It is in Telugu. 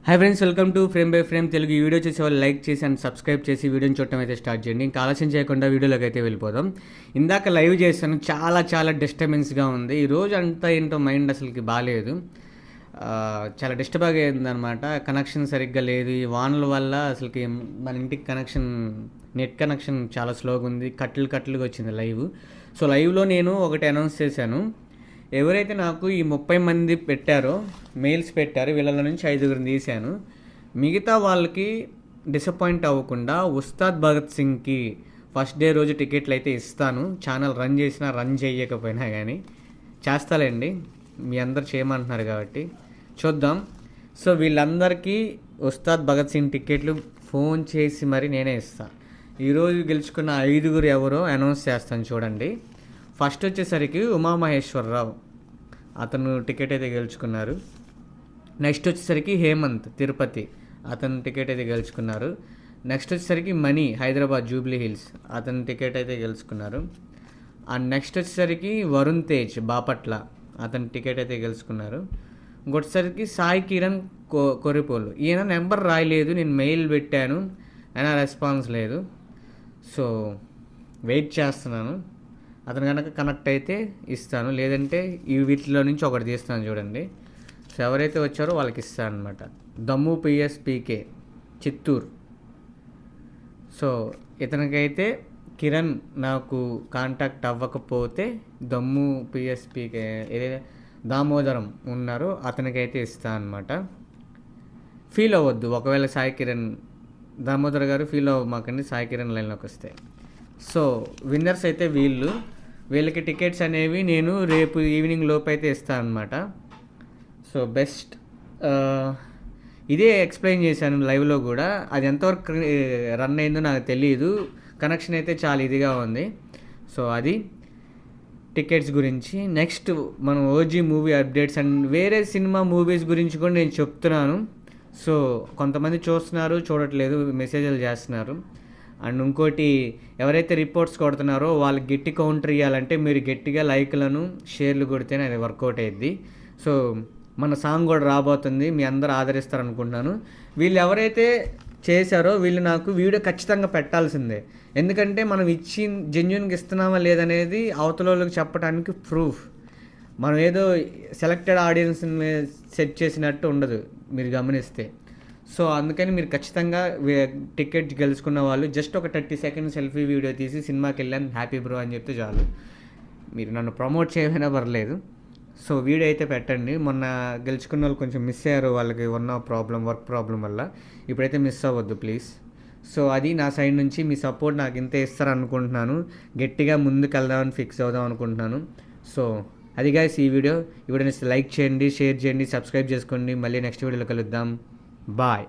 Hi friends, welcome to frame by frame Telugu. ఈ వీడియో చేసే వాళ్ళు లైక్ చేసి అండ్ సబ్స్క్రైబ్ చేసి వీడియోని చూడటం అయితే స్టార్ట్ చేయండి. ఇంకా ఆలస్యం చేయకుండా వీడియోలోకి అయితే వెళ్ళిపోదాం. ఇందాక లైవ్ చేశాను, చాలా డిస్టర్బెన్స్గా ఉంది. ఈ రోజు అంతా ఏంటో మైండ్ అసలుకి బాగాలేదు, చాలా డిస్టర్బ్ అయిందనమాట. కనెక్షన్ సరిగ్గా లేదు. ఈ వానల వల్ల అసలుకి మన ఇంటికి నెట్ కనెక్షన్ చాలా స్లోగా ఉంది. కట్లుగా వచ్చింది లైవ్. సో లైవ్లో నేను ఒకటి అనౌన్స్ చేశాను. ఎవరైతే నాకు ఈ 30 మంది పెట్టారో, మెయిల్స్ పెట్టారో, వీళ్ళ నుంచి 5గురిని తీశాను. మిగతా వాళ్ళకి డిసప్పాయింట్ అవ్వకుండా ఉస్తాద్ భగత్ సింగ్కి ఫస్ట్ డే రోజు టికెట్లు అయితే ఇస్తాను. ఛానల్ రన్ చేసినా రన్ చేయకపోయినా కానీ చేస్తాలేండి, మీ అందరు చేయమంటున్నారు కాబట్టి చూద్దాం. సో వీళ్ళందరికీ ఉస్తాద్ భగత్ సింగ్ టికెట్లు ఫోన్ చేసి మరి నేనే ఇస్తాను. ఈరోజు గెలుచుకున్న 5గురు ఎవరో అనౌన్స్ చేస్తాను చూడండి. ఫస్ట్ వచ్చేసరికి ఉమామహేశ్వరరావు, అతను టికెట్ అయితే గెలుచుకున్నారు. నెక్స్ట్ వచ్చేసరికి హేమంత్ తిరుపతి, అతను టికెట్ అయితే గెలుచుకున్నారు. నెక్స్ట్ వచ్చేసరికి మణి హైదరాబాద్ జూబ్లీ హిల్స్, అతను టికెట్ అయితే గెలుచుకున్నారు. అండ్ నెక్స్ట్ వచ్చేసరికి వరుణ్ తేజ్ బాపట్ల, అతను టికెట్ అయితే గెలుచుకున్నారు. ఇంకొకటిసరికి సాయి కిరణ్ కొరిపోలు, ఈయన నెంబర్ రాయలేదు, నేను మెయిల్ పెట్టాను అయినా రెస్పాన్స్ లేదు. సో వెయిట్ చేస్తున్నాను. అతను కనుక కనెక్ట్ అయితే ఇస్తాను, లేదంటే ఈ వీటిలో నుంచి ఒకటి తీస్తాను చూడండి. సో ఎవరైతే వచ్చారో వాళ్ళకి ఇస్తాను అనమాట. దమ్ము పిఎస్పీకే చిత్తూరు. సో ఇతనికైతే కిరణ్ నాకు కాంటాక్ట్ అవ్వకపోతే దమ్ము పిఎస్పీకే ఏదైతే దామోదరం ఉన్నారో అతనికైతే ఇస్తాను అనమాట. ఫీల్ అవ్వద్దు ఒకవేళ సాయి కిరణ్, దామోదర్ గారు ఫీల్ అవ్వమాకండి సాయి కిరణ్ లైన్లోకి వస్తే. సో విన్నర్స్ అయితే వీళ్ళకి టికెట్స్ అనేవి నేను రేపు ఈవినింగ్ లోపు అయితే ఇస్తాను అనమాట. సో బెస్ట్ ఇదే ఎక్స్ప్లెయిన్ చేశాను లైవ్లో కూడా. అది ఎంతవరకు రన్ అయిందో నాకు తెలియదు. కనెక్షన్ అయితే చాలా ఇదిగా ఉంది. సో అది టికెట్స్ గురించి. నెక్స్ట్ మనం ఓజీ మూవీ అప్డేట్స్ అండ్ వేరే సినిమా మూవీస్ గురించి కూడా నేను చెప్తున్నాను. సో కొంతమంది చూస్తున్నారు, చూడట్లేదు, మెసేజ్లు చేస్తున్నారు. అండ్ ఇంకోటి, ఎవరైతే రిపోర్ట్స్ కొడుతున్నారో వాళ్ళకి గట్టి కౌంటర్ ఇవ్వాలంటే మీరు గట్టిగా లైక్లను షేర్లు కొడితేనే అది వర్కౌట్ అయ్యిద్ది. సో మన సాంగ్ కూడా రాబోతుంది, మీ అందరూ ఆదరిస్తారు అనుకుంటున్నాను. వీళ్ళు ఎవరైతే చేశారో వీళ్ళు నాకు వీడియో ఖచ్చితంగా పెట్టాల్సిందే. ఎందుకంటే మనం ఇచ్చి జెన్యున్గా ఇస్తున్నామా లేదనేది అవతల వాళ్ళకి చెప్పడానికి ప్రూఫ్. మనం ఏదో సెలెక్టెడ్ ఆడియన్స్ని సెట్ చేసినట్టు ఉండదు మీరు గమనిస్తే. సో అందుకని మీరు ఖచ్చితంగా టికెట్ గెలుచుకున్న వాళ్ళు జస్ట్ ఒక 30 సెకండ్స్ సెల్ఫీ వీడియో తీసి సినిమాకి వెళ్ళాను హ్యాపీ బ్రో అని చెప్తే చాలు. మీరు నన్ను ప్రమోట్ చేయమైనా పర్లేదు. సో వీడియో అయితే పెట్టండి. మొన్న గెలుచుకున్న వాళ్ళు కొంచెం మిస్ అయ్యారు, వాళ్ళకి ఉన్న వర్క్ ప్రాబ్లం వల్ల. ఇప్పుడైతే మిస్ అవ్వద్దు ప్లీజ్. సో అది నా సైడ్ నుంచి మీ సపోర్ట్ నాకు ఇంత ఇస్తారనుకుంటున్నాను. గట్టిగా ముందుకు వెళ్దామని ఫిక్స్ అవుదాం అనుకుంటున్నాను. సో అది గైస్ ఈ వీడియోని లైక్ చేయండి, షేర్ చేయండి, సబ్స్క్రైబ్ చేసుకోండి. మళ్ళీ నెక్స్ట్ వీడియోలో కలుద్దాం. బాయ్.